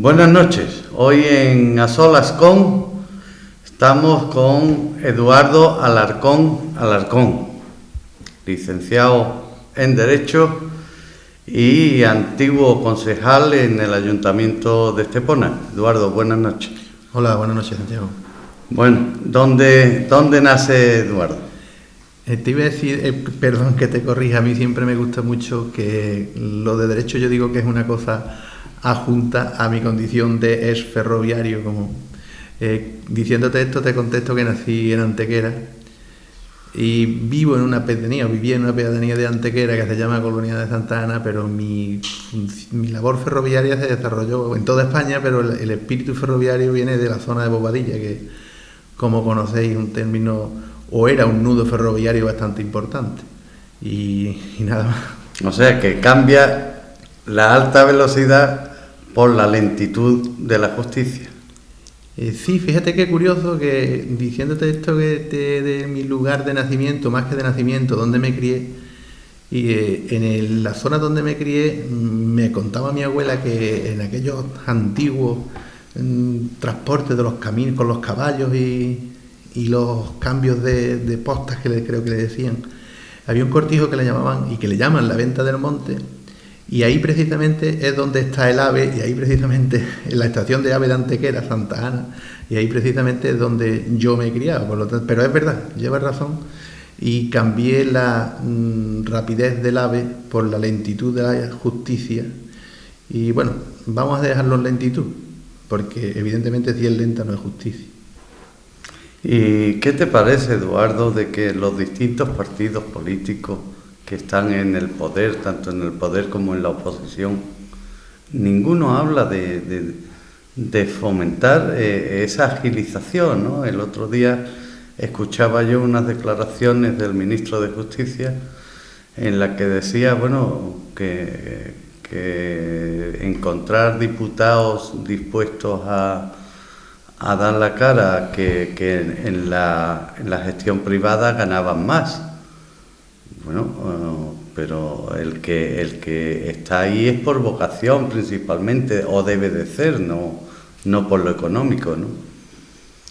Buenas noches. Hoy en A Solas con estamos con Eduardo Alarcón, licenciado en Derecho y antiguo concejal en el Ayuntamiento de Estepona. Eduardo, buenas noches. Hola, buenas noches, Santiago. Bueno, ¿dónde nace Eduardo? Te iba a decir, perdón que te corrija, a mí siempre me gusta mucho que lo de derecho yo digo que es una cosa adjunta a mi condición de ex ferroviario. Diciéndote esto te contesto que nací en Antequera y viví en una pedanía de Antequera que se llama Colonia de Santa Ana, pero mi labor ferroviaria se desarrolló en toda España, pero el espíritu ferroviario viene de la zona de Bobadilla, que como conocéis un término, o era un nudo ferroviario bastante importante, y nada más. O sea que cambia la alta velocidad por la lentitud de la justicia. Sí, fíjate qué curioso que diciéndote esto de mi lugar de nacimiento, más que de nacimiento, donde me crié, y en la zona donde me crié, me contaba mi abuela que en aquellos antiguos transportes de los caminos con los caballos y los cambios de postas creo que le decían, había un cortijo que le llamaban y que le llaman la Venta del Monte, y ahí precisamente es donde está el AVE, y ahí precisamente en la estación de AVE de Antequera, Santa Ana, y ahí precisamente es donde yo me he criado, por lo tanto, pero es verdad, llevas razón, y cambié la rapidez del AVE por la lentitud de la justicia, y bueno, vamos a dejarlo en lentitud, porque evidentemente si es lenta no es justicia. ¿Y qué te parece, Eduardo, de que los distintos partidos políticos que están en el poder, tanto en el poder como en la oposición, ninguno habla de fomentar esa agilización, ¿no? El otro día escuchaba yo unas declaraciones del ministro de Justicia en la que decía, bueno, que encontrar diputados dispuestos a dar la cara que en la gestión privada ganaban más. Bueno, pero el que está ahí es por vocación principalmente, o debe de ser, no por lo económico, ¿no?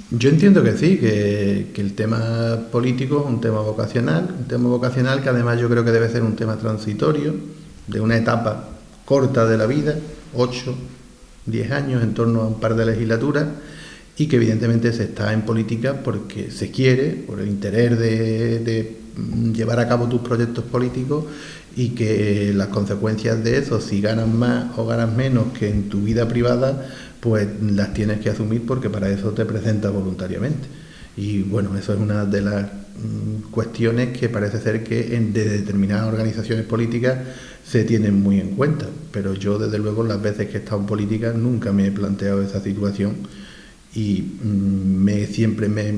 Yo entiendo que sí, que el tema político es un tema vocacional que además yo creo que debe ser un tema transitorio, de una etapa corta de la vida, 8, 10 años, en torno a un par de legislaturas, y que evidentemente se está en política porque se quiere, por el interés de llevar a cabo tus proyectos políticos, y que las consecuencias de eso, si ganas más o ganas menos que en tu vida privada, pues las tienes que asumir porque para eso te presentas voluntariamente. Y bueno, eso es una de las cuestiones que parece ser que de determinadas organizaciones políticas se tienen muy en cuenta, pero yo desde luego las veces que he estado en política nunca me he planteado esa situación y siempre me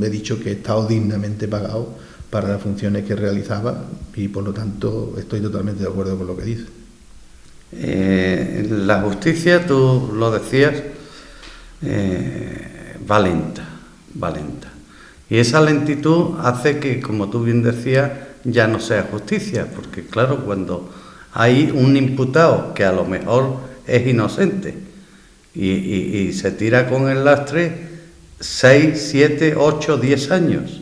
he dicho que he estado dignamente pagado para las funciones que realizaba, y por lo tanto estoy totalmente de acuerdo con lo que dice. La justicia, tú lo decías, va lenta. Y esa lentitud hace que, como tú bien decías, ya no sea justicia, porque claro, cuando hay un imputado que a lo mejor es inocente y se tira con el lastre 6, 7, 8, 10 años,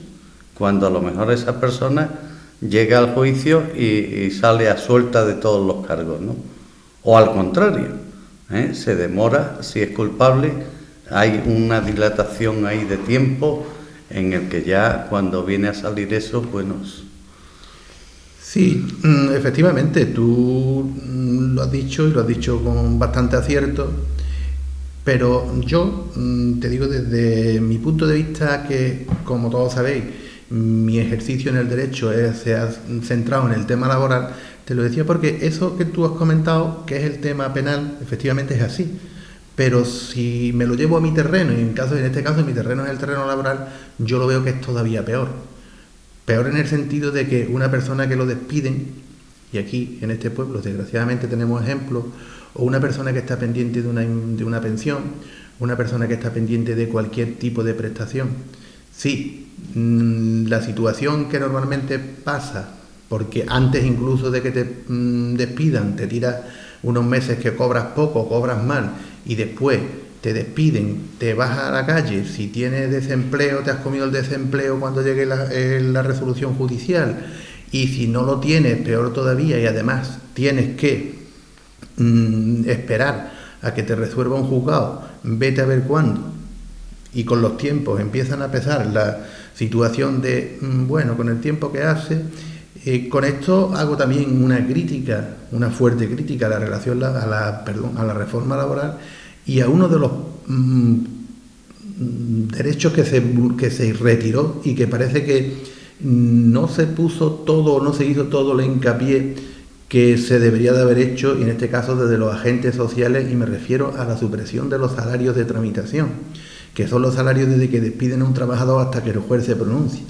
cuando a lo mejor esa persona llega al juicio y sale a suelta de todos los cargos, ¿no? O al contrario, se demora, si es culpable, hay una dilatación ahí de tiempo en el que ya cuando viene a salir eso, bueno... Sí, efectivamente, tú lo has dicho y lo has dicho con bastante acierto, pero yo te digo desde mi punto de vista que, como todos sabéis, mi ejercicio en el derecho se ha centrado en el tema laboral. Te lo decía porque eso que tú has comentado, que es el tema penal, efectivamente es así. Pero si me lo llevo a mi terreno, y en este caso mi terreno es el terreno laboral, yo lo veo que es todavía peor. Peor en el sentido de que una persona que lo despiden, y aquí en este pueblo desgraciadamente tenemos ejemplos, o una persona que está pendiente de una pensión, una persona que está pendiente de cualquier tipo de prestación. Sí, la situación que normalmente pasa, porque antes incluso de que te despidan, te tiras unos meses que cobras poco, cobras mal, y después te despiden, te vas a la calle, si tienes desempleo, te has comido el desempleo cuando llegue la resolución judicial, y si no lo tienes, peor todavía, y además tienes que esperar a que te resuelva un juzgado, vete a ver cuándo, y con los tiempos empiezan a pesar la situación de, bueno, con el tiempo que hace. Con esto hago también una crítica, una fuerte crítica a la relación, a la reforma laboral y a uno de los derechos que se retiró y que parece que no se puso todo, no se hizo todo el hincapié que se debería de haber hecho, y en este caso desde los agentes sociales, y me refiero a la supresión de los salarios de tramitación, que son los salarios desde que despiden a un trabajador hasta que el juez se pronuncia.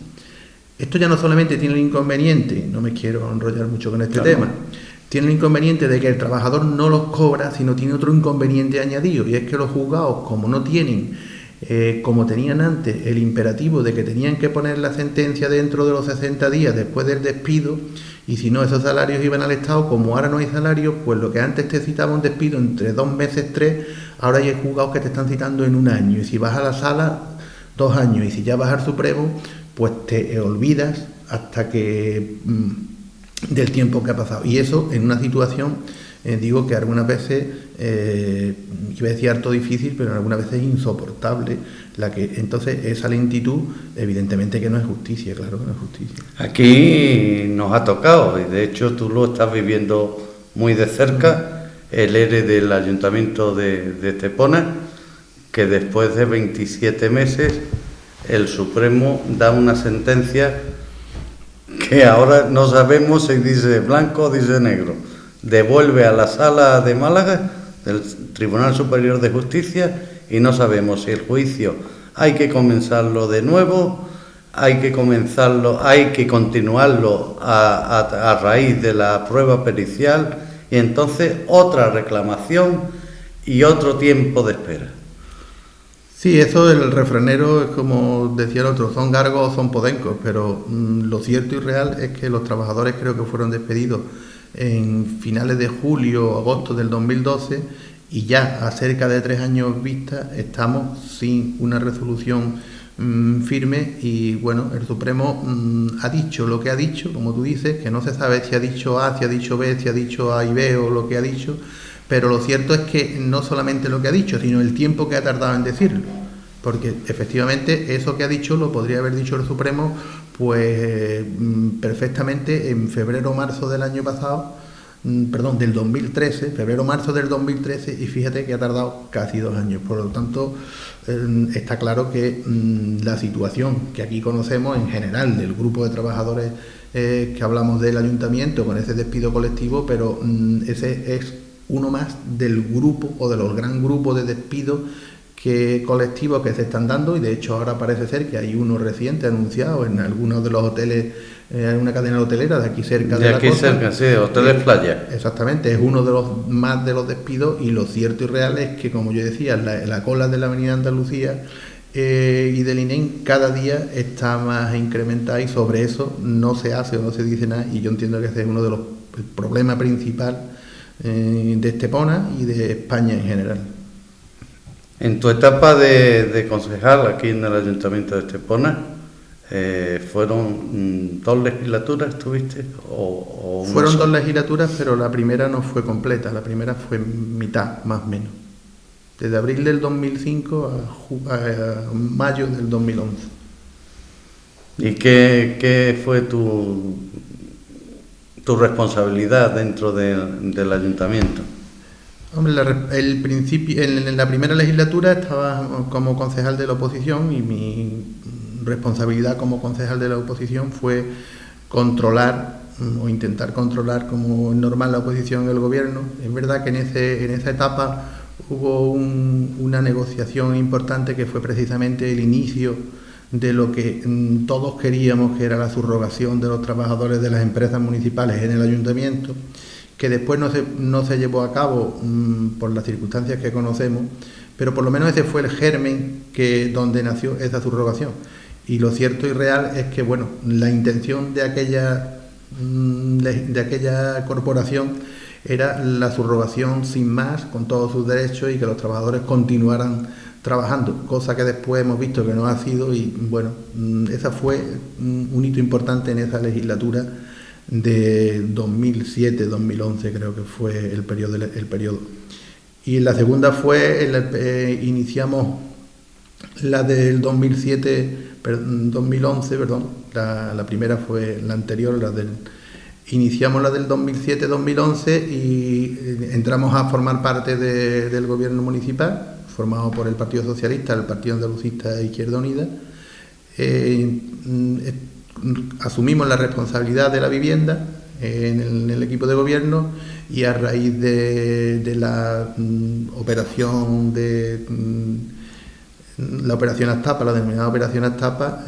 Esto ya no solamente tiene el inconveniente, no me quiero enrollar mucho con este tema, tiene el inconveniente de que el trabajador no los cobra, sino tiene otro inconveniente añadido, y es que los juzgados, como no tienen, como tenían antes, el imperativo de que tenían que poner la sentencia dentro de los 60 días después del despido, y si no, esos salarios iban al Estado, como ahora no hay salarios, pues lo que antes te citaba un despido entre 2 meses, 3, ahora hay juzgados que te están citando en 1 año, y si vas a la sala, 2 años, y si ya vas al Supremo, pues te olvidas hasta que del tiempo que ha pasado. Y eso en una situación, digo que algunas veces, iba a decir harto difícil, pero algunas veces insoportable, entonces esa lentitud, evidentemente que no es justicia, claro que no es justicia. Aquí nos ha tocado, y de hecho tú lo estás viviendo muy de cerca, el ERE del Ayuntamiento de Estepona, que después de 27 meses el Supremo da una sentencia que ahora no sabemos si dice blanco o dice negro. Devuelve a la Sala de Málaga del Tribunal Superior de Justicia y no sabemos si el juicio hay que comenzarlo de nuevo, hay que continuarlo a raíz de la prueba pericial, y entonces otra reclamación y otro tiempo de espera. Sí, eso del refranero es como decía el otro, son gargos o son podencos, pero lo cierto y real es que los trabajadores creo que fueron despedidos en finales de julio o agosto del 2012, y ya a cerca de 3 años vista estamos sin una resolución firme, y bueno, el Supremo ha dicho lo que ha dicho, como tú dices, que no se sabe si ha dicho A, si ha dicho B, si ha dicho A y B o lo que ha dicho. Pero lo cierto es que no solamente lo que ha dicho, sino el tiempo que ha tardado en decirlo. Porque efectivamente eso que ha dicho lo podría haber dicho el Supremo pues perfectamente en febrero o marzo del año pasado, del 2013, febrero-marzo del 2013, y fíjate que ha tardado casi 2 años. Por lo tanto, está claro que la situación que aquí conocemos en general del grupo de trabajadores que hablamos del ayuntamiento con ese despido colectivo, pero ese es uno más del grupo o de los gran grupos de despidos colectivos que se están dando, y de hecho ahora parece ser que hay uno reciente anunciado en algunos de los hoteles, en una cadena hotelera de aquí cerca de la costa. Cerca, sí, hoteles playa. Exactamente, es uno de los más de los despidos, y lo cierto y real es que, como yo decía, la cola de la Avenida Andalucía y del INEM cada día está más incrementada, y sobre eso no se hace o no se dice nada, y yo entiendo que ese es uno de los problemas principales de Estepona y de España en general. En tu etapa de concejal aquí en el Ayuntamiento de Estepona, ¿fueron 2 legislaturas estuviste? Fueron 2 legislaturas, pero la primera no fue completa, la primera fue mitad, más o menos. Desde abril del 2005 a mayo del 2011. ¿Y qué fue tu responsabilidad dentro del ayuntamiento? Hombre, en la primera legislatura estaba como concejal de la oposición, y mi responsabilidad como concejal de la oposición fue controlar o intentar controlar, como es normal, la oposición y el gobierno. Es verdad que en esa etapa hubo una negociación importante que fue precisamente el inicio de lo que todos queríamos, que era la subrogación de los trabajadores de las empresas municipales en el ayuntamiento, que después no se llevó a cabo por las circunstancias que conocemos, pero por lo menos ese fue el germen donde nació esa subrogación. Y lo cierto y real es que, bueno, la intención de aquella corporación era la subrogación sin más, con todos sus derechos, y que los trabajadores continuaran trabajando, cosa que después hemos visto que no ha sido. Y bueno, esa fue un hito importante en esa legislatura de 2007-2011, creo que fue el periodo. Y la segunda fue, iniciamos la del 2011, la primera fue la anterior, iniciamos la del 2007-2011 y entramos a formar parte del gobierno municipal, formado por el Partido Socialista, el Partido Andalucista e Izquierda Unida. Asumimos la responsabilidad de la vivienda en el equipo de gobierno, y a raíz de la operación la operación Astapa, la denominada operación Astapa,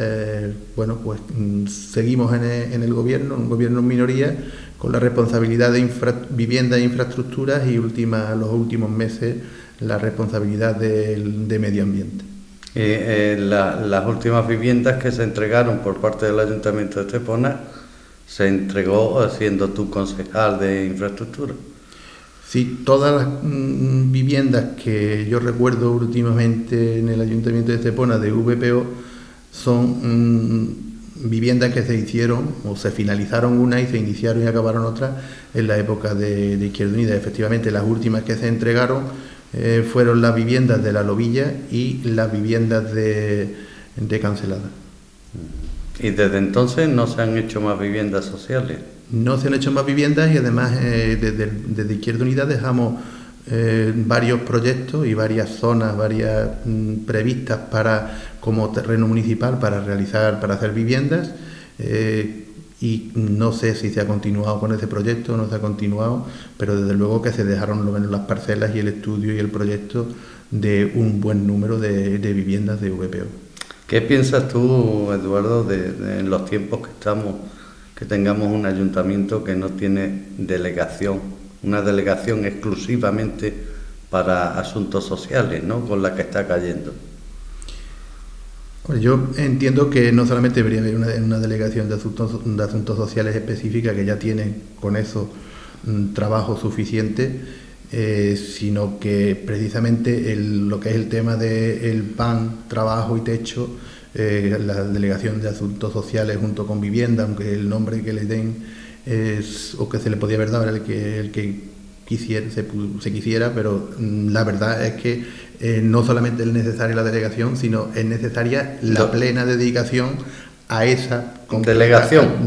seguimos en el gobierno, un gobierno en minoría, con la responsabilidad de vivienda e infraestructuras, y los últimos meses la responsabilidad de medio ambiente. Las últimas viviendas que se entregaron por parte del Ayuntamiento de Estepona se entregó siendo tú concejal de infraestructura. Sí, todas las viviendas que yo recuerdo últimamente en el Ayuntamiento de Estepona de VPO son viviendas que se hicieron o se finalizaron una y se iniciaron y acabaron otras en la época de Izquierda Unida. Efectivamente, las últimas que se entregaron fueron las viviendas de La Lobilla y las viviendas de Cancelada. ¿Y desde entonces no se han hecho más viviendas sociales? No se han hecho más viviendas, y además desde Izquierda Unida dejamos varios proyectos y varias zonas previstas como terreno municipal para hacer viviendas, y no sé si se ha continuado con ese proyecto o no se ha continuado, pero desde luego que se dejaron lo menos las parcelas y el estudio y el proyecto de un buen número de viviendas de VPO. ¿Qué piensas tú, Eduardo, de en los tiempos que estamos, que tengamos un ayuntamiento que no tiene delegación, una delegación exclusivamente para asuntos sociales, ¿no?, con la que está cayendo? Pues yo entiendo que no solamente debería haber una delegación de asuntos sociales específica, que ya tiene con eso trabajo suficiente, sino que precisamente lo que es el tema del PAN, trabajo y techo, la delegación de asuntos sociales junto con vivienda, aunque el nombre que le den o que se le podía haber dado era el que quisiera, se quisiera, pero la verdad es que no solamente es necesaria la delegación, sino es necesaria la plena dedicación a esa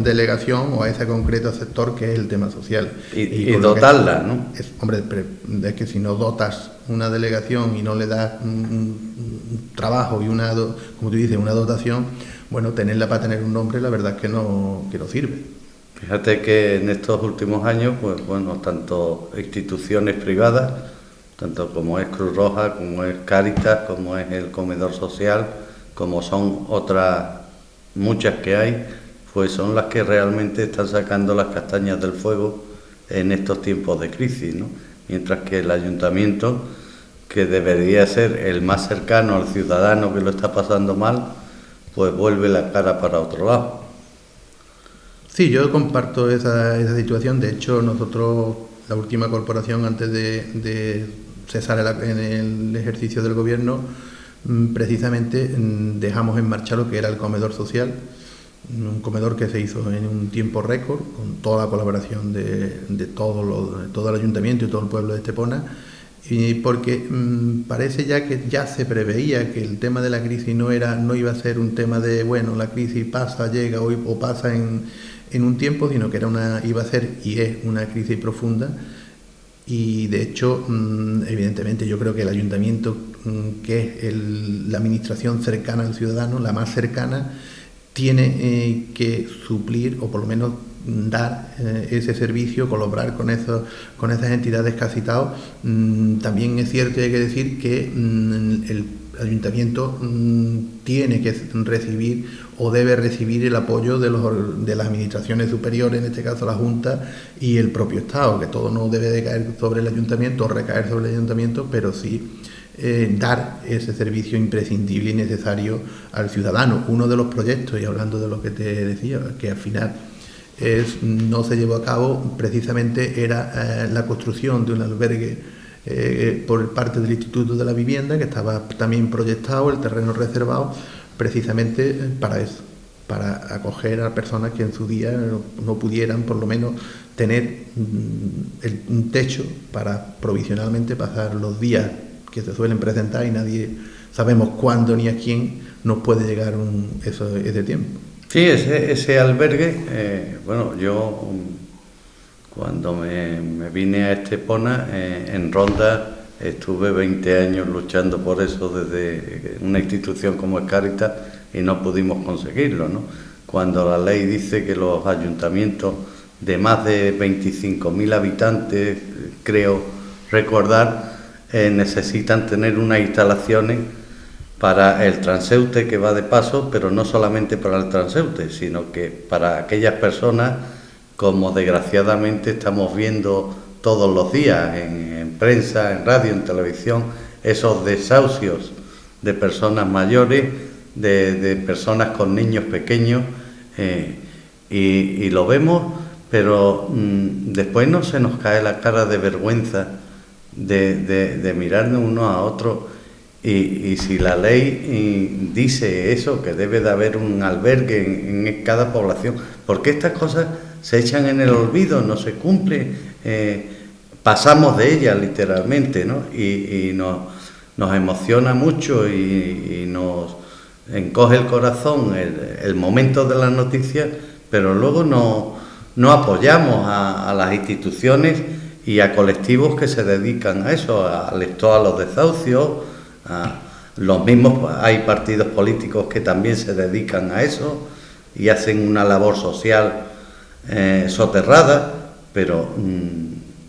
delegación o a ese concreto sector que es el tema social. Y dotarla, ¿no? Es que si no dotas una delegación y no le das un trabajo y como tú dices, una dotación, bueno, tenerla para tener un nombre, la verdad es que no sirve. Fíjate que en estos últimos años, pues bueno, tanto instituciones privadas, tanto como es Cruz Roja, como es Cáritas, como es el Comedor Social, como son otras muchas que hay, pues son las que realmente están sacando las castañas del fuego en estos tiempos de crisis, ¿no? Mientras que el ayuntamiento, que debería ser el más cercano al ciudadano que lo está pasando mal, pues vuelve la cara para otro lado. Sí, yo comparto esa situación. De hecho, nosotros, la última corporación antes de cesar en el ejercicio del gobierno, precisamente dejamos en marcha lo que era el comedor social, un comedor que se hizo en un tiempo récord, con toda la colaboración de todo el ayuntamiento y todo el pueblo de Estepona, y porque parece ya que ya se preveía que el tema de la crisis no iba a ser un tema de, bueno, la crisis pasa, llega hoy o pasa en un tiempo, sino que iba a ser y es una crisis profunda. Y de hecho, evidentemente, yo creo que el ayuntamiento, que es la administración cercana al ciudadano, la más cercana, tiene que suplir o por lo menos dar ese servicio, colaborar con esas entidades que ha citado. También es cierto y hay que decir que el ayuntamiento tiene que recibir o debe recibir el apoyo de las administraciones superiores, en este caso la Junta y el propio Estado, que todo no debe de caer sobre el ayuntamiento o recaer sobre el ayuntamiento, pero sí dar ese servicio imprescindible y necesario al ciudadano. Uno de los proyectos, y hablando de lo que te decía, que al final no se llevó a cabo, precisamente era la construcción de un albergue por parte del Instituto de la Vivienda, que estaba también proyectado, el terreno reservado, precisamente para eso, para acoger a personas que en su día no pudieran por lo menos tener un techo para provisionalmente pasar los días que se suelen presentar y nadie sabemos cuándo ni a quién nos puede llegar ese tiempo. Sí, ese albergue, bueno, yo cuando me vine a Estepona, en Ronda, estuve 20 años luchando por eso desde una institución como es Cáritas y no pudimos conseguirlo, ¿no? Cuando la ley dice que los ayuntamientos de más de 25.000 habitantes, creo recordar, necesitan tener unas instalaciones para el transeúnte que va de paso, pero no solamente para el transeúnte, sino que para aquellas personas, como desgraciadamente estamos viendo todos los días en prensa, en radio, en televisión, esos desahucios de personas mayores, de personas con niños pequeños, y lo vemos, pero después no se nos cae la cara de vergüenza de mirarnos unos a otros. Y si la ley dice eso, que debe de haber un albergue en cada población, ¿por qué estas cosas se echan en el olvido, no se cumplen? Pasamos de ellas literalmente, ¿no? Y nos emociona mucho y nos encoge el corazón el momento de las noticias, pero luego no apoyamos a las instituciones y a colectivos que se dedican a eso, a los desahucios. Los mismos, hay partidos políticos que también se dedican a eso y hacen una labor social soterrada, pero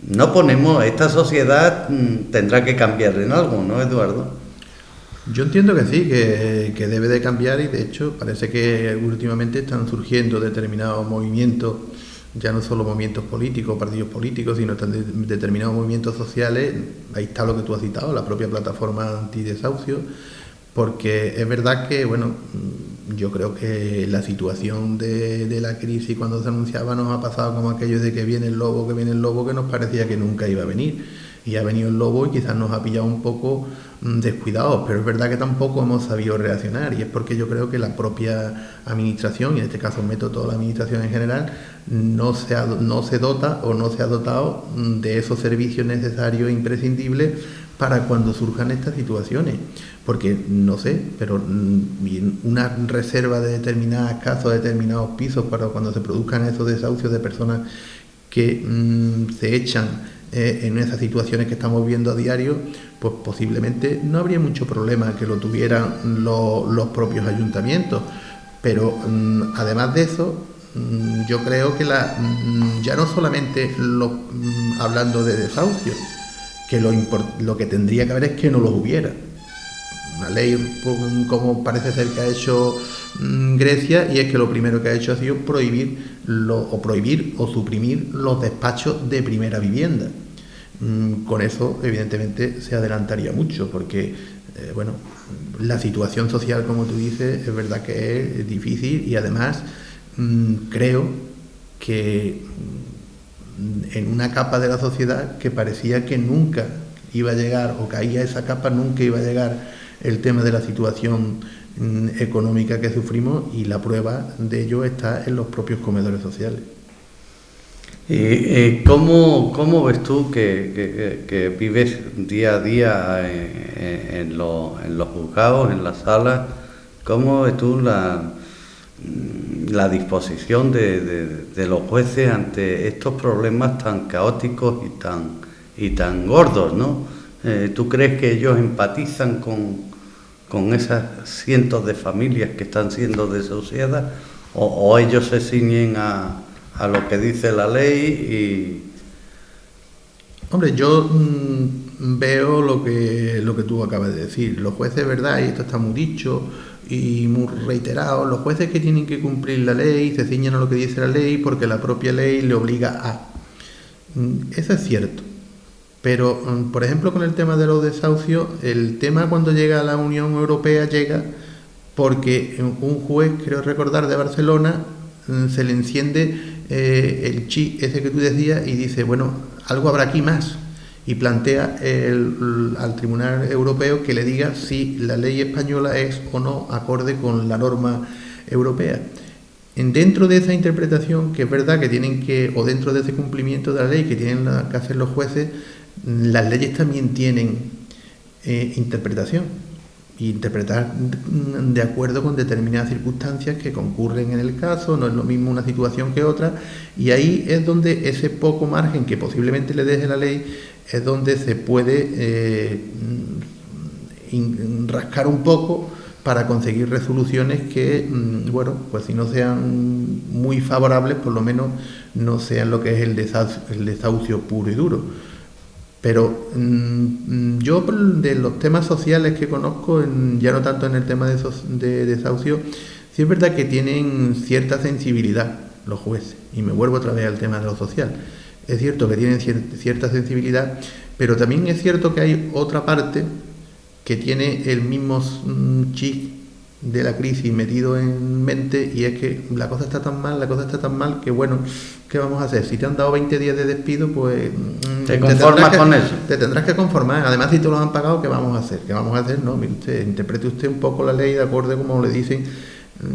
no ponemos, esta sociedad tendrá que cambiar en algo, ¿no, Eduardo? Yo entiendo que sí, que debe de cambiar, y de hecho parece que últimamente están surgiendo determinados movimientos, ya no solo movimientos políticos, partidos políticos, sino determinados movimientos sociales. Ahí está lo que tú has citado, la propia plataforma antidesahucio, porque es verdad que, bueno, yo creo que la situación de la crisis cuando se anunciaba nos ha pasado como aquello de que viene el lobo, que nos parecía que nunca iba a venir. Y ha venido el lobo y quizás nos ha pillado un poco descuidados, pero es verdad que tampoco hemos sabido reaccionar, y es porque yo creo que la propia administración, y en este caso meto toda la administración en general, no se dota o no se ha dotado de esos servicios necesarios e imprescindibles para cuando surjan estas situaciones. Porque, no sé, pero una reserva de determinadas casas, de determinados pisos para cuando se produzcan esos desahucios de personas que se echan en esas situaciones que estamos viendo a diario, pues posiblemente no habría mucho problema que lo tuvieran los propios ayuntamientos. Pero además de eso, yo creo que ya no solamente hablando de desahucios, que lo que tendría que haber es que no los hubiera. Una ley como parece ser que ha hecho Grecia, y es que lo primero que ha hecho ha sido prohibir o suprimir los despachos de primera vivienda. Con eso evidentemente se adelantaría mucho, porque bueno, la situación social, como tú dices, es verdad que es difícil, y además creo que en una capa de la sociedad que parecía que nunca iba a llegar, o caía esa capa, nunca iba a llegar el tema de la situación económica que sufrimos, y la prueba de ello está en los propios comedores sociales. ¿Y cómo ves tú que vives día a día en los juzgados, en las salas? ¿Cómo ves tú la disposición de los jueces ante estos problemas tan caóticos y tan gordos, ¿no? ¿Tú crees que ellos empatizan con esas cientos de familias que están siendo desahuciadas, o ellos se ciñen a lo que dice la ley? Hombre, yo veo lo que tú acabas de decir. Los jueces, ¿verdad? Y esto está muy dicho y muy reiterado. Los jueces que tienen que cumplir la ley se ciñen a lo que dice la ley porque la propia ley le obliga a. Eso es cierto. Pero, por ejemplo, con el tema de los desahucios, el tema cuando llega a la Unión Europea llega porque un juez, creo recordar, de Barcelona, se le enciende el chip ese que tú decías y dice, bueno, algo habrá aquí más, y plantea al Tribunal Europeo que le diga si la ley española es o no acorde con la norma europea. Dentro de esa interpretación, que es verdad que tienen que, o dentro de ese cumplimiento de la ley que tienen que hacer los jueces, las leyes también tienen interpretación, y interpretar de acuerdo con determinadas circunstancias que concurren en el caso. No es lo mismo una situación que otra, y ahí es donde ese poco margen que posiblemente le deje la ley es donde se puede rascar un poco para conseguir resoluciones que, bueno, pues si no sean muy favorables, por lo menos no sean lo que es el desahucio puro y duro. Pero yo, de los temas sociales que conozco, ya no tanto en el tema de desahucio, sí es verdad que tienen cierta sensibilidad los jueces, y me vuelvo otra vez al tema de lo social. Es cierto que tienen cierta sensibilidad, pero también es cierto que hay otra parte que tiene el mismo chip de la crisis metido en mente, y es que la cosa está tan mal que, bueno, ¿qué vamos a hacer? Si te han dado 20 días de despido, pues te conformas con eso. Te tendrás que conformar. Además, si te lo han pagado, ¿qué vamos a hacer? ¿Qué vamos a hacer? No, mire usted, interprete usted un poco la ley de acuerdo como le dicen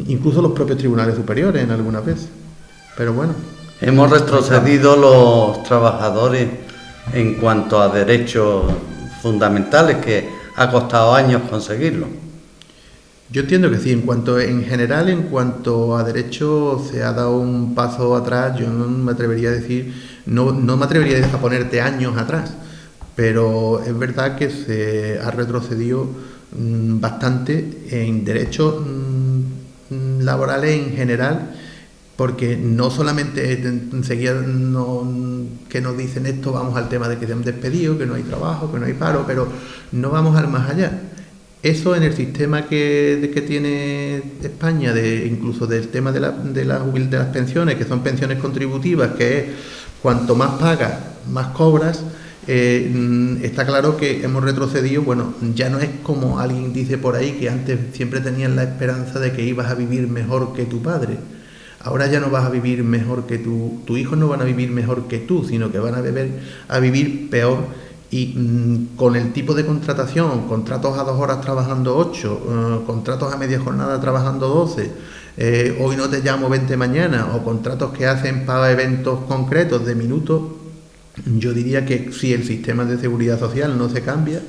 incluso los propios tribunales superiores en algunas veces. Pero bueno. Hemos retrocedido los trabajadores en cuanto a derechos fundamentales, que ha costado años conseguirlo. Yo entiendo que sí. En general, en cuanto a derechos, se ha dado un paso atrás. Yo no me atrevería a decir, no me atrevería a ponerte años atrás, pero es verdad que se ha retrocedido bastante en derechos laborales en general, porque no solamente enseguida que nos dicen esto, vamos al tema de que se han despedido, que no hay trabajo, que no hay paro, pero no vamos al más allá. Eso en el sistema que tiene España, incluso del tema de las pensiones, que son pensiones contributivas, que es cuanto más pagas, más cobras, está claro que hemos retrocedido. Bueno, ya no es como alguien dice por ahí, que antes siempre tenías la esperanza de que ibas a vivir mejor que tu padre. Ahora ya no vas a vivir mejor que tus hijos no van a vivir mejor que tú, sino que van a vivir peor, y con el tipo de contratación, contratos a 2 horas trabajando 8, contratos a media jornada trabajando 12, hoy no te llamo, vente mañana, o contratos que hacen para eventos concretos de minutos. Yo diría que si el sistema de seguridad social no se cambia,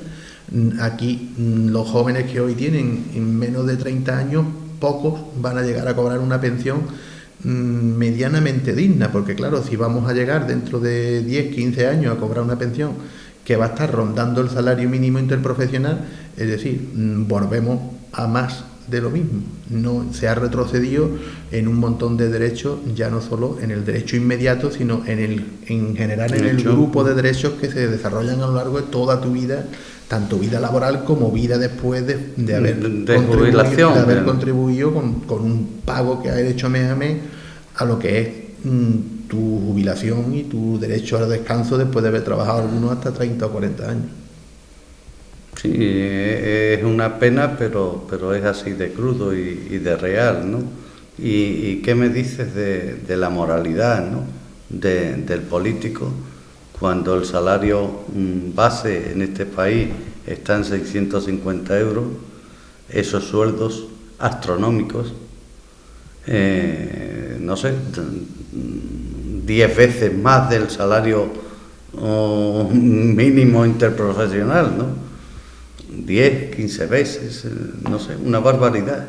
aquí los jóvenes que hoy tienen en menos de 30 años, pocos van a llegar a cobrar una pensión medianamente digna, porque claro, si vamos a llegar dentro de 10, 15 años a cobrar una pensión que va a estar rondando el salario mínimo interprofesional, es decir, volvemos a más de lo mismo. No se ha retrocedido en un montón de derechos, ya no solo en el derecho inmediato, sino en general en el grupo de derechos que se desarrollan a lo largo de toda tu vida, tanto vida laboral como vida después de haber contribuido con un pago que has hecho mes a mes a lo que es tu jubilación y tu derecho al descanso después de haber trabajado algunos hasta 30 o 40 años. Sí, es una pena, pero es así de crudo y de real, ¿no? ¿Y qué me dices de la moralidad, ¿no? del político, cuando el salario base en este país está en 650 euros, esos sueldos astronómicos, no sé, 10 veces más del salario mínimo interprofesional, ¿no? 10, 15 veces, no sé, una barbaridad.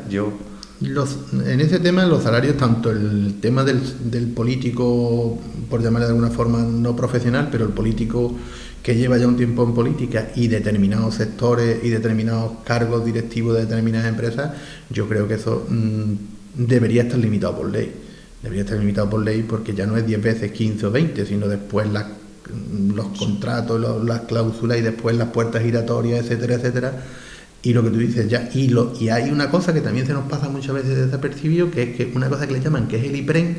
En ese tema, los salarios, tanto el tema del político, por llamarle de alguna forma no profesional, pero el político que lleva ya un tiempo en política, y determinados sectores y determinados cargos directivos de determinadas empresas, yo creo que eso debería estar limitado por ley. Debería estar limitado por ley, porque ya no es 10 veces, 15 o 20, sino después los contratos, las cláusulas, y después las puertas giratorias, etcétera, etcétera. Y lo que tú dices ya, y hay una cosa que también se nos pasa muchas veces desapercibido, que es que una cosa que le llaman, que es el IPREN,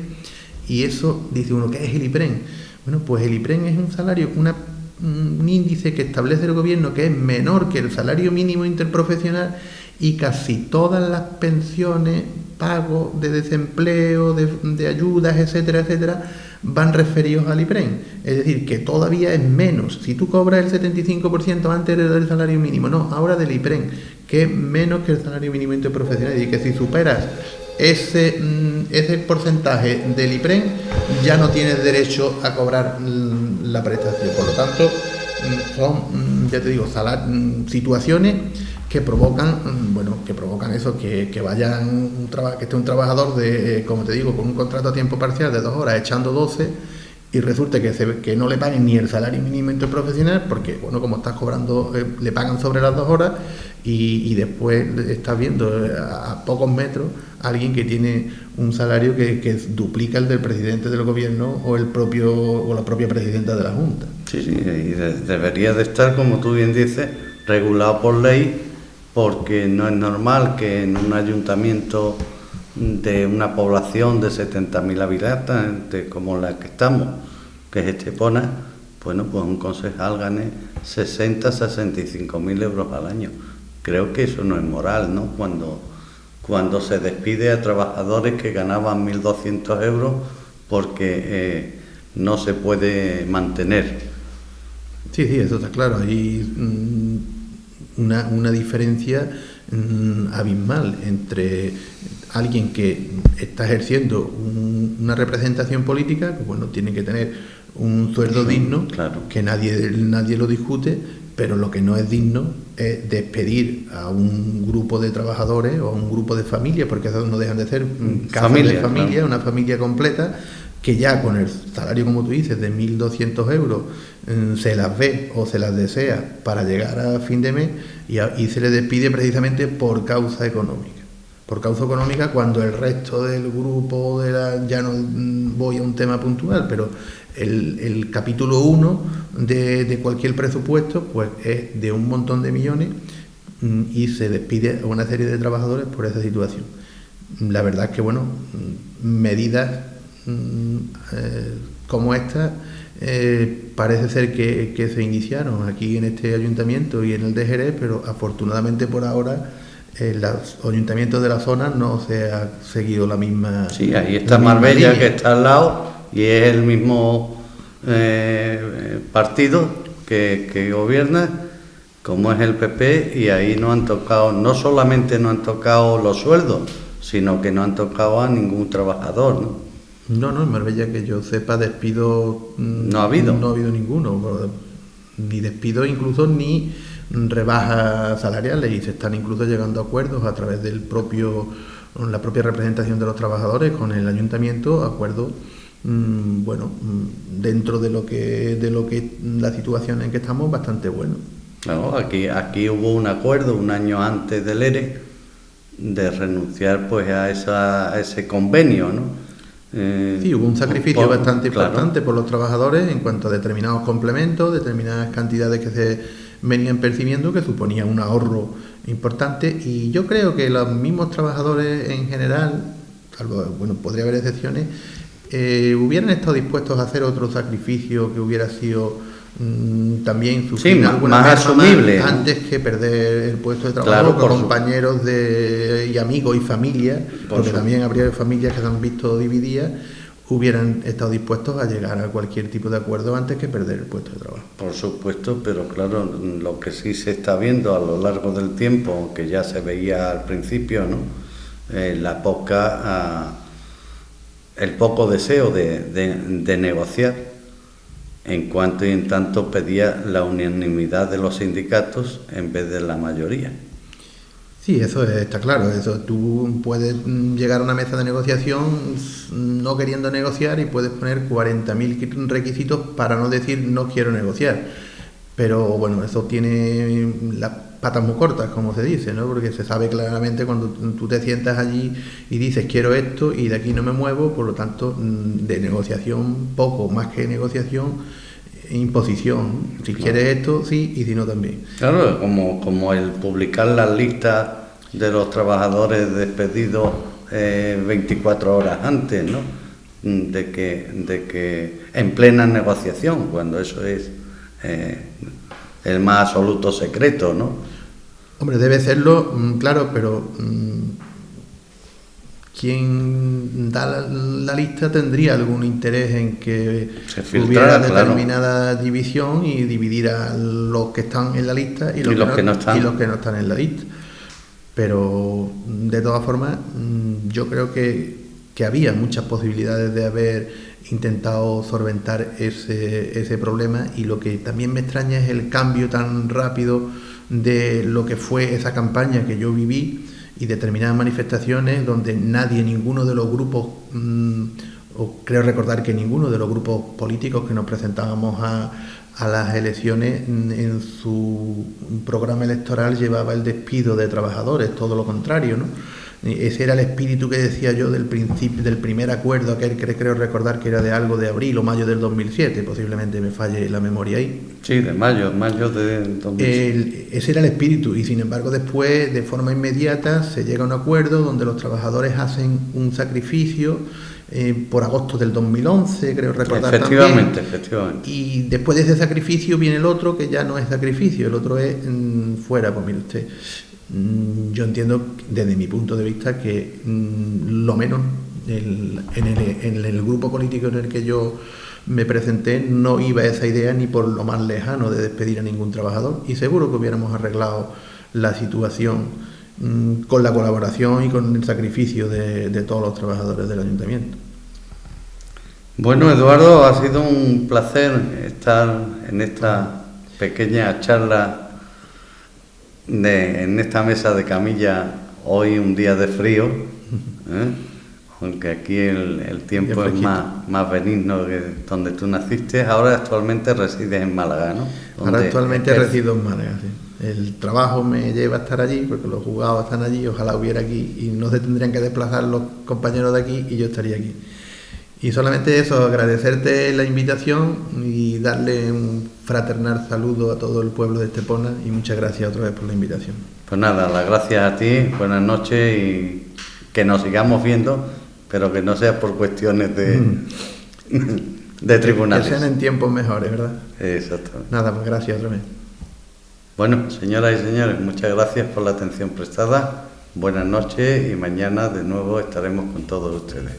y eso dice uno, ¿qué es el IPREN? Bueno, pues el IPREN es un salario, un índice que establece el gobierno, que es menor que el salario mínimo interprofesional, y casi todas las pensiones pagos de desempleo, de ayudas, etcétera, etcétera, van referidos al IPREN. Es decir, que todavía es menos. Si tú cobras el 75% antes del salario mínimo, no, ahora del IPREN, que es menos que el salario mínimo interprofesional, y que si superas ese porcentaje del IPREN, ya no tienes derecho a cobrar la prestación. Por lo tanto, son, ya te digo, situaciones que provocan, eso, que vayan que esté un trabajador como te digo, con un contrato a tiempo parcial de 2 horas echando 12 y resulte que no le paguen ni el salario mínimo interprofesional porque, bueno, como estás cobrando, le pagan sobre las 2 horas y después estás viendo a pocos metros a alguien que tiene un salario que duplica el del presidente del gobierno o la propia presidenta de la Junta. Sí, y debería de estar, como tú bien dices, regulado por ley, porque no es normal que en un ayuntamiento de una población de 70.000 habitantes como la que estamos, que es Estepona, bueno, pues un concejal gane 65.000 euros al año. Creo que eso no es moral, ¿no? Cuando se despide a trabajadores que ganaban 1.200 euros porque no se puede mantener. Sí, eso está claro. Hay una diferencia abismal entre alguien que está ejerciendo una representación política, que bueno, tiene que tener un sueldo digno, claro, que nadie lo discute, pero lo que no es digno es despedir a un grupo de trabajadores o a un grupo de familias, porque esos no dejan de ser casas de familia, claro, una familia completa, que ya con el salario, como tú dices, de 1.200 euros, se las ve o se las desea para llegar a fin de mes y se les despide precisamente por causa económica. Por causa económica, cuando el resto del grupo, ya no voy a un tema puntual, pero el capítulo 1 de cualquier presupuesto pues es de un montón de millones y se despide a una serie de trabajadores por esa situación. La verdad es que, bueno, medidas como esta parece ser que se iniciaron aquí en este ayuntamiento y en el de Jerez, pero afortunadamente por ahora en los ayuntamientos de la zona no se ha seguido la misma. Sí, ahí está Marbella, que está al lado, y es el mismo partido que gobierna, como es el PP, y ahí no solamente no han tocado los sueldos, sino que no han tocado a ningún trabajador, ¿no? No, en Marbella, que yo sepa, despido no ha habido ninguno, ni despido incluso ni rebajas salariales, y se están incluso llegando a acuerdos a través del la propia representación de los trabajadores con el ayuntamiento, acuerdos dentro de lo que la situación en que estamos, bastante bueno. Claro, aquí hubo un acuerdo un año antes del ERE de renunciar pues a ese convenio, ¿no? Sí, hubo un sacrificio bastante importante por los trabajadores en cuanto a determinados complementos, determinadas cantidades que se venían percibiendo, que suponía un ahorro importante, y yo creo que los mismos trabajadores en general, salvo, bueno, podría haber excepciones, hubieran estado dispuestos a hacer otro sacrificio que hubiera sido también sufrir más asumible, ¿no? Antes que perder el puesto de trabajo, con compañeros y amigos y familias, porque también habría familias que se han visto divididas, hubieran estado dispuestos a llegar a cualquier tipo de acuerdo antes que perder el puesto de trabajo. Por supuesto, pero claro, lo que sí se está viendo a lo largo del tiempo, que ya se veía al principio, ¿no? El poco deseo de negociar, en cuanto y en tanto pedía la unanimidad de los sindicatos en vez de la mayoría. Sí, eso está claro. Eso, tú puedes llegar a una mesa de negociación no queriendo negociar y puedes poner 40.000 requisitos para no decir no quiero negociar. Pero bueno, eso tiene las patas muy cortas, como se dice, ¿no? Porque se sabe claramente cuando tú te sientas allí y dices quiero esto y de aquí no me muevo, por lo tanto, de negociación poco, más que negociación, imposición. Si quieres esto, sí, y si no, también. Claro, como el publicar las listas de los trabajadores despedidos 24 horas antes, ¿no? De que en plena negociación, cuando eso es el más absoluto secreto, ¿no? Hombre, debe serlo, claro, pero quien da la lista tendría algún interés en que se filtrara, hubiera determinada división y dividir a los que están en la lista y los que no están en la lista. Pero de todas formas yo creo que había muchas posibilidades de haber intentado solventar ese problema, y lo que también me extraña es el cambio tan rápido de lo que fue esa campaña que yo viví y determinadas manifestaciones donde ninguno de los grupos, o creo recordar que ninguno de los grupos políticos que nos presentábamos a las elecciones en su programa electoral llevaba el despido de trabajadores, todo lo contrario, ¿no? Ese era el espíritu que decía yo del principio, del primer acuerdo, aquel que creo recordar que era de algo de abril o mayo del 2007, posiblemente me falle la memoria ahí. Sí, de mayo de 2007. Ese era el espíritu, y sin embargo después, de forma inmediata, se llega a un acuerdo donde los trabajadores hacen un sacrificio por agosto del 2011, creo recordar efectivamente. Y después de ese sacrificio viene el otro, que ya no es sacrificio, el otro es fuera, pues mire usted. Yo entiendo desde mi punto de vista que lo menos en el grupo político en el que yo me presenté no iba esa idea ni por lo más lejano de despedir a ningún trabajador, y seguro que hubiéramos arreglado la situación con la colaboración y con el sacrificio de todos los trabajadores del ayuntamiento. Bueno, Eduardo, ha sido un placer estar en esta pequeña charla en esta mesa de camilla, hoy un día de frío, aunque aquí el tiempo es más benigno que donde tú naciste. Ahora actualmente resides en Málaga, ¿no? Ahora actualmente resido en Málaga, sí. El trabajo me lleva a estar allí porque los juzgados están allí, ojalá hubiera aquí y no se tendrían que desplazar los compañeros de aquí y yo estaría aquí. Y solamente eso, agradecerte la invitación y darle un fraternal saludo a todo el pueblo de Estepona, y muchas gracias otra vez por la invitación. Pues nada, las gracias a ti, buenas noches, y que nos sigamos viendo, pero que no sea por cuestiones de tribunales. Que sean en tiempos mejores, ¿verdad? Exactamente. Nada, pues gracias otra vez. Bueno, señoras y señores, muchas gracias por la atención prestada, buenas noches, y mañana de nuevo estaremos con todos ustedes.